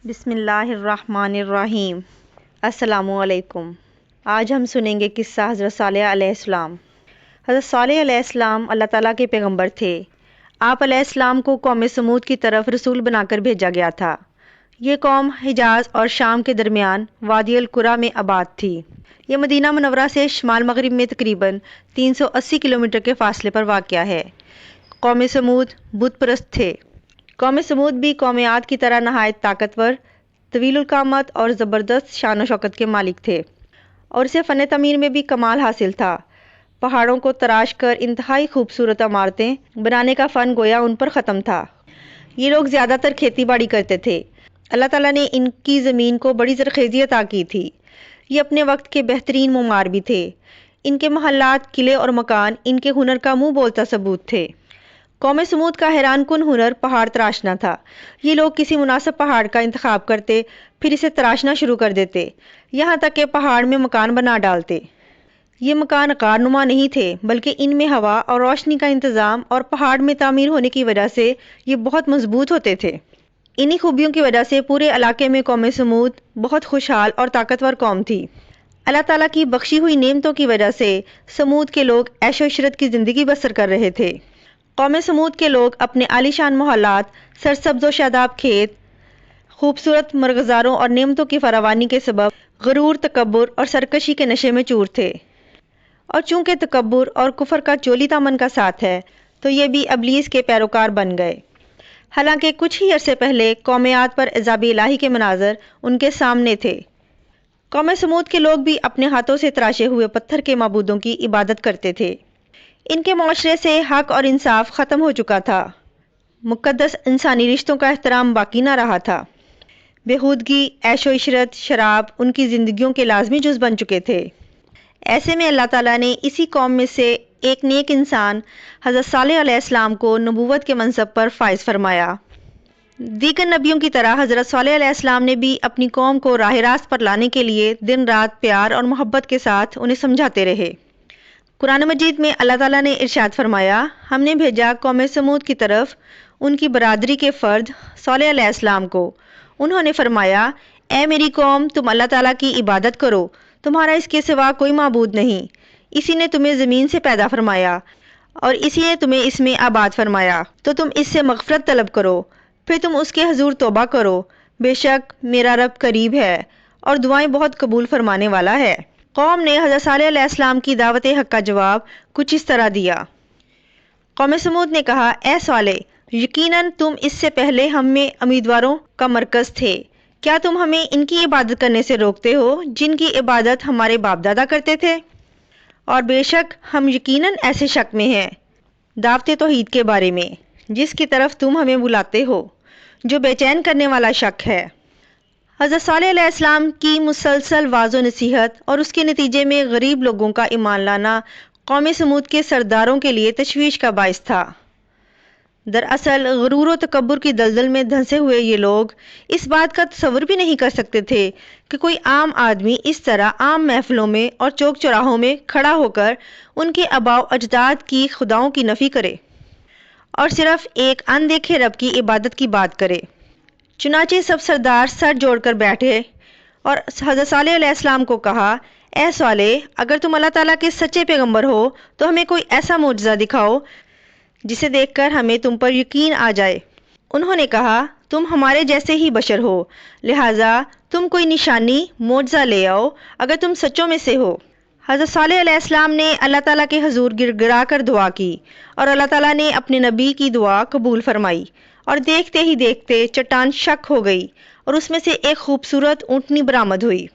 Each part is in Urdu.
بسم اللہ الرحمن الرحیم۔ السلام علیکم۔ آج ہم سنیں گے قصہ حضرت صالح علیہ السلام۔ حضرت صالح علیہ السلام اللہ تعالیٰ کے پیغمبر تھے۔ آپ علیہ السلام کو قوم سمود کی طرف رسول بنا کر بھیجا گیا تھا۔ یہ قوم حجاز اور شام کے درمیان وادی القریٰ میں آباد تھی۔ یہ مدینہ منورہ سے شمال مغرب میں تقریباً 380 کلومیٹر کے فاصلے پر واقع ہے۔ قوم سمود بت پرست تھے۔ قوم سمود بھی قوم عاد کی طرح نہایت طاقتور، طویل القامت اور زبردست شان و شوکت کے مالک تھے، اور اسے فن تعمیر میں بھی کمال حاصل تھا۔ پہاڑوں کو تراش کر انتہائی خوبصورت عمارتیں بنانے کا فن گویا ان پر ختم تھا۔ یہ لوگ زیادہ تر کھیتی باڑی کرتے تھے۔ اللہ تعالیٰ نے ان کی زمین کو بڑی زرخیزی عطا کی تھی۔ یہ اپنے وقت کے بہترین معمار بھی تھے۔ ان کے محلات، قلعے اور مکان ان کے ہنر کا منہ بولتا ثبوت تھے۔ قوم سمود کا حیران کن ہنر پہاڑ تراشنا تھا۔ یہ لوگ کسی مناسب پہاڑ کا انتخاب کرتے، پھر اسے تراشنا شروع کر دیتے، یہاں تک کہ پہاڑ میں مکان بنا ڈالتے۔ یہ مکان غار نما نہیں تھے، بلکہ ان میں ہوا اور روشنی کا انتظام اور پہاڑ میں تعمیر ہونے کی وجہ سے یہ بہت مضبوط ہوتے تھے۔ انہی خوبیوں کی وجہ سے پورے علاقے میں قوم سمود بہت خوشحال اور طاقتور قوم تھی۔ اللہ تعالیٰ کی بخشی ہوئی نعمتوں کی وجہ سے سمود کے لوگ عیش و عشرت کی زندگی بسر کر رہے تھے۔ قوم سمود کے لوگ اپنے عالیشان محلات، سرسبز و شاداب کھیت، خوبصورت مرغزاروں اور نعمتوں کی فراوانی کے سبب غرور، تکبر اور سرکشی کے نشے میں چور تھے۔ اور چونکہ تکبر اور کفر کا چولی دامن کا ساتھ ہے، تو یہ بھی ابلیس کے پیروکار بن گئے۔ حالانکہ کچھ ہی عرصے پہلے قوم عاد پر عذاب الہی کے مناظر ان کے سامنے تھے۔ قوم سمود کے لوگ بھی اپنے ہاتھوں سے تراشے ہوئے پتھر کے معبودوں کی عبادت کرتے تھے۔ ان کے معاشرے سے حق اور انصاف ختم ہو چکا تھا۔ مقدس انسانی رشتوں کا احترام باقی نہ رہا تھا۔ بےہودگی، عیش و عشرت، شراب ان کی زندگیوں کے لازمی جز بن چکے تھے۔ ایسے میں اللہ تعالیٰ نے اسی قوم میں سے ایک نیک انسان حضرت صالح علیہ السلام کو نبوت کے منصب پر فائز فرمایا۔ دیگر نبیوں کی طرح حضرت صالح علیہ السلام نے بھی اپنی قوم کو راہ راست پر لانے کے لیے دن رات پیار اور محبت کے ساتھ انہیں سمجھاتے رہے۔ قرآن مجید میں اللہ تعالیٰ نے ارشاد فرمایا، ہم نے بھیجا قوم سمود کی طرف ان کی برادری کے فرد صالح علیہ السلام کو۔ انہوں نے فرمایا، اے میری قوم، تم اللہ تعالیٰ کی عبادت کرو، تمہارا اس کے سوا کوئی معبود نہیں۔ اسی نے تمہیں زمین سے پیدا فرمایا اور اسی نے تمہیں اس میں آباد فرمایا، تو تم اس سے مغفرت طلب کرو، پھر تم اس کے حضور توبہ کرو، بے شک میرا رب قریب ہے اور دعائیں بہت قبول فرمانے والا ہے۔ قوم نے حضرت صالح علیہ السلام کی دعوت حق کا جواب کچھ اس طرح دیا۔ قوم سمود نے کہا، اے صالح، یقیناً تم اس سے پہلے ہم میں امیدواروں کا مرکز تھے۔ کیا تم ہمیں ان کی عبادت کرنے سے روکتے ہو جن کی عبادت ہمارے باپ دادا کرتے تھے؟ اور بے شک ہم یقیناً ایسے شک میں ہیں دعوت توحید کے بارے میں جس کی طرف تم ہمیں بلاتے ہو، جو بے چین کرنے والا شک ہے۔ حضرت صالح علیہ السلام کی مسلسل واعظ و نصیحت اور اس کے نتیجے میں غریب لوگوں کا ایمان لانا قوم سمود کے سرداروں کے لیے تشویش کا باعث تھا۔ دراصل غرور و تکبر کی دلدل میں دھنسے ہوئے یہ لوگ اس بات کا تصور بھی نہیں کر سکتے تھے کہ کوئی عام آدمی اس طرح عام محفلوں میں اور چوک چوراہوں میں کھڑا ہو کر ان کے آباء و اجداد کی خداؤں کی نفی کرے اور صرف ایک اندیکھے رب کی عبادت کی بات کرے۔ چنانچہ سب سردار سر جوڑ کر بیٹھے اور حضرت صالح علیہ السلام کو کہا، اے صالح، اگر تم اللہ تعالیٰ کے سچے پیغمبر ہو تو ہمیں کوئی ایسا معجزہ دکھاؤ جسے دیکھ کر ہمیں تم پر یقین آ جائے۔ انہوں نے کہا، تم ہمارے جیسے ہی بشر ہو، لہٰذا تم کوئی نشانی، معجزہ لے آؤ اگر تم سچوں میں سے ہو۔ حضرت صالح علیہ السلام نے اللہ تعالیٰ کے حضور گر گرا کر دعا کی اور اللہ تعالیٰ نے اپنے نبی کی دعا قبول فرمائی، اور دیکھتے ہی دیکھتے چٹان شق ہو گئی اور اس میں سے ایک خوبصورت اونٹنی برآمد ہوئی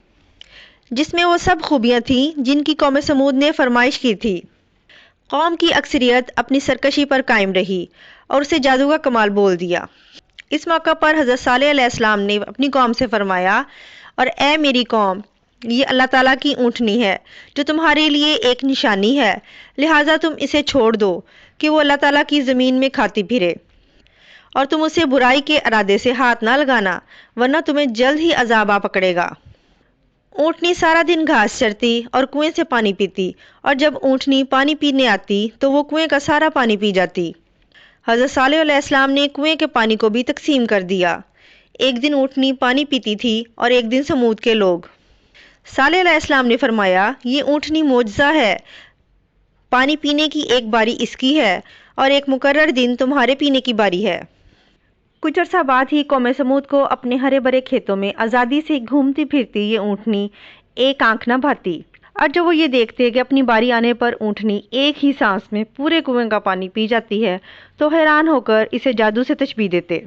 جس میں وہ سب خوبیاں تھیں جن کی قوم سمود نے فرمائش کی تھی۔ قوم کی اکثریت اپنی سرکشی پر قائم رہی اور اسے جادو کا کمال بول دیا۔ اس موقع پر حضرت صالح علیہ السلام نے اپنی قوم سے فرمایا، اور اے میری قوم، یہ اللہ تعالیٰ کی اونٹنی ہے جو تمہارے لیے ایک نشانی ہے، لہٰذا تم اسے چھوڑ دو کہ وہ اللہ تعالیٰ کی زمین میں کھاتی پھرے، اور تم اسے برائی کے ارادے سے ہاتھ نہ لگانا، ورنہ تمہیں جلد ہی عذاب آ پکڑے گا۔ اونٹنی سارا دن گھاس چرتی اور کنویں سے پانی پیتی، اور جب اونٹنی پانی پینے آتی تو وہ کنویں کا سارا پانی پی جاتی۔ حضرت صالح علیہ السلام نے کنویں کے پانی کو بھی تقسیم کر دیا۔ ایک دن اونٹنی پانی پیتی تھی اور ایک دن سمود کے لوگ۔ صالح علیہ السلام نے فرمایا، یہ اونٹنی معجزہ ہے، پانی پینے کی ایک باری اس کی ہے اور ایک مقرر دن تمہارے پینے کی باری ہے۔ کچھ عرصہ بعد ہی قوم سمود کو اپنے ہرے بھرے کھیتوں میں آزادی سے گھومتی پھرتی یہ اونٹنی ایک آنکھ نہ بھاتی، اور جب وہ یہ دیکھتے کہ اپنی باری آنے پر اونٹنی ایک ہی سانس میں پورے کنویں کا پانی پی جاتی ہے تو حیران ہو کر اسے جادو سے تشبیہ دیتے۔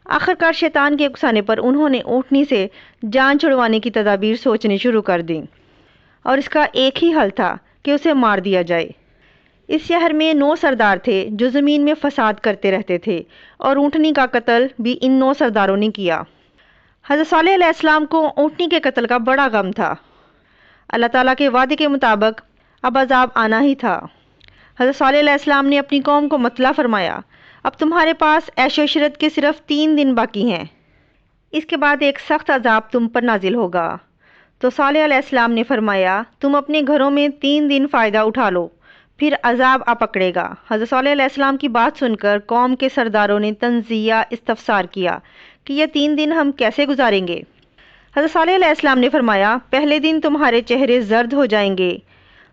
آخرکار شیطان کے اکسانے پر انہوں نے اونٹنی سے جان چھڑوانے کی تدابیر سوچنے شروع کر دیں، اور اس کا ایک ہی حل تھا کہ اسے مار دیا جائے۔ اس شہر میں 9 سردار تھے جو زمین میں فساد کرتے رہتے تھے، اور اونٹنی کا قتل بھی ان 9 سرداروں نے کیا۔ حضرت صالح علیہ السلام کو اونٹنی کے قتل کا بڑا غم تھا۔ اللہ تعالیٰ کے وعدے کے مطابق اب عذاب آنا ہی تھا۔ حضرت صالح علیہ السلام نے اپنی قوم کو مطلع فرمایا، اب تمہارے پاس عیش و عشرت کے صرف 3 دن باقی ہیں، اس کے بعد ایک سخت عذاب تم پر نازل ہوگا۔ تو صالح علیہ السلام نے فرمایا، تم اپنے گھروں میں 3 دن فائدہ اٹھا لو، پھر عذاب آ پکڑے گا۔ حضرت صالح علیہ السلام کی بات سن کر قوم کے سرداروں نے تنزیہ استفسار کیا کہ یہ 3 دن ہم کیسے گزاریں گے؟ حضرت صالح علیہ السلام نے فرمایا، پہلے دن تمہارے چہرے زرد ہو جائیں گے،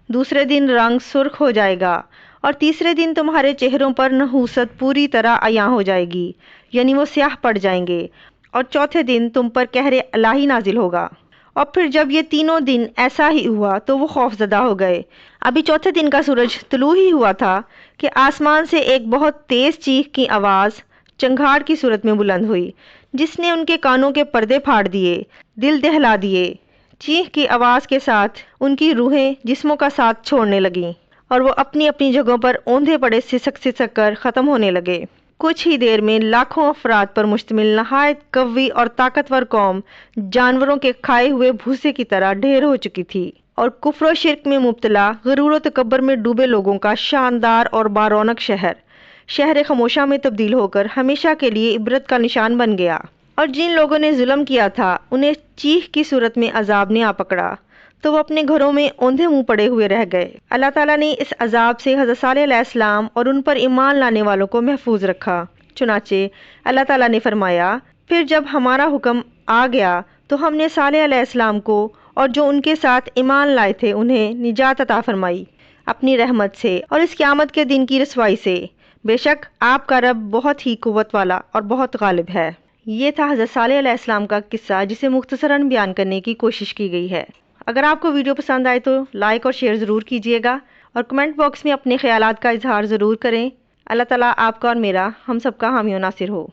دوسرے دن رنگ سرخ ہو جائے گا، اور تیسرے دن تمہارے چہروں پر نحوست پوری طرح عیاں ہو جائے گی، یعنی وہ سیاہ پڑ جائیں گے، اور چوتھے دن تم پر قہر الہی نازل ہوگا۔ اور پھر جب یہ تینوں دن ایسا ہی ہوا تو وہ خوف زدہ ہو گئے۔ ابھی چوتھے دن کا سورج طلوع ہی ہوا تھا کہ آسمان سے ایک بہت تیز چیخ کی آواز چنگھاڑ کی صورت میں بلند ہوئی، جس نے ان کے کانوں کے پردے پھاڑ دیے، دل دہلا دیے۔ چیخ کی آواز کے ساتھ ان کی روحیں جسموں کا ساتھ چھوڑنے لگیں، اور وہ اپنی اپنی جگہوں پر اوندھے پڑے سسک سسک کر ختم ہونے لگے۔ کچھ ہی دیر میں لاکھوں افراد پر مشتمل نہایت قوی اور طاقتور قوم جانوروں کے کھائے ہوئے بھوسے کی طرح ڈھیر ہو چکی تھی، اور کفر و شرک میں مبتلا، غرور و تکبر میں ڈوبے لوگوں کا شاندار اور بارونق شہر خموشہ میں تبدیل ہو کر ہمیشہ کے لیے عبرت کا نشان بن گیا۔ اور جن لوگوں نے ظلم کیا تھا انہیں چیخ کی صورت میں عذاب نے آ پکڑا تو وہ اپنے گھروں میں اوندھے منہ پڑے ہوئے رہ گئے۔ اللہ تعالیٰ نے اس عذاب سے حضرت صالح علیہ السلام اور ان پر ایمان لانے والوں کو محفوظ رکھا۔ چنانچہ اللہ تعالیٰ نے فرمایا، پھر جب ہمارا حکم آ گیا تو ہم نے صالح علیہ السلام کو اور جو ان کے ساتھ ایمان لائے تھے انہیں نجات عطا فرمائی اپنی رحمت سے اور اس قیامت کے دن کی رسوائی سے۔ بے شک آپ کا رب بہت ہی قوت والا اور بہت غالب ہے۔ یہ تھا حضرت صالح علیہ السلام کا قصہ جسے مختصراً بیان کرنے کی کوشش کی گئی ہے۔ اگر آپ کو ویڈیو پسند آئے تو لائک اور شیئر ضرور کیجیے گا، اور کمنٹ باکس میں اپنے خیالات کا اظہار ضرور کریں۔ اللہ تعالیٰ آپ کا اور میرا ہم سب کا حامی و ناصر ہو۔